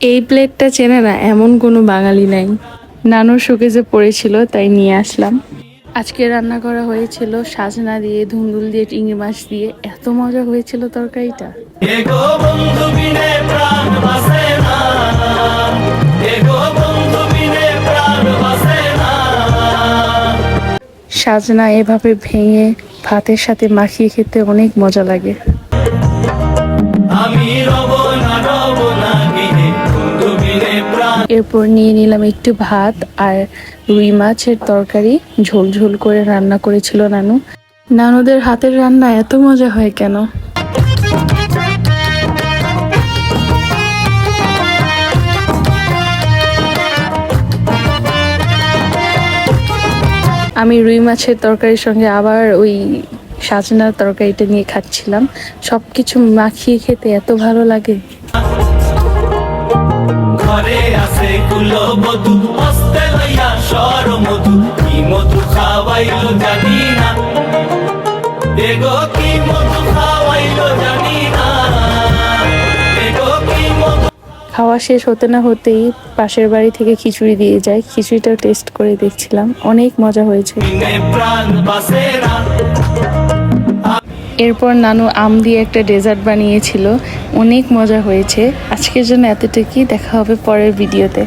এই প্লেটটা চেনে না এমন কোনো বাঙালি নাই। নানুর শোকেজে পড়েছিল তাই নিয়ে আসলাম। আজকে রান্না করা হয়েছিল সাজনা দিয়ে, ধুন্দুল দিয়ে, চিংড়ি মাছ দিয়ে। এত মজা হয়েছিল তরকারিটা। সাজনা এভাবে ভেঙে ভাতের সাথে মাখিয়ে খেতে অনেক মজা লাগে। এরপর নিয়ে নিলাম একটু ভাত আর রুই মাছের তরকারি, ঝোল ঝোল করে রান্না করেছিল নানু। নানুদের হাতের রান্না এত মজা হয় কেন। আমি রুই মাছের তরকারির সঙ্গে আবার ওই সাজনার তরকারিটা নিয়ে খাচ্ছিলাম। সবকিছু মাখিয়ে খেতে এত ভালো লাগে। ঘরে আছে কুলো বধু মস্তে লইয়া সর মধু কি মধু খাওয়াইলো জানি না এগো কি মধু খাওয়াইলো জানি না এগো কি মধু। খাওয়া শেষ হতে না হতেই পাশের বাড়ি থেকে খিচুড়ি দিয়ে যায়। খিচুড়িটা টেস্ট করে দেখছিলাম, অনেক মজা হয়েছে। এরপর নানু আম দিয়ে একটা ডেজার্ট বানিয়েছিল, অনেক মজা হয়েছে। আজকের জন্য এতটুকুই, দেখা হবে পরের ভিডিওতে।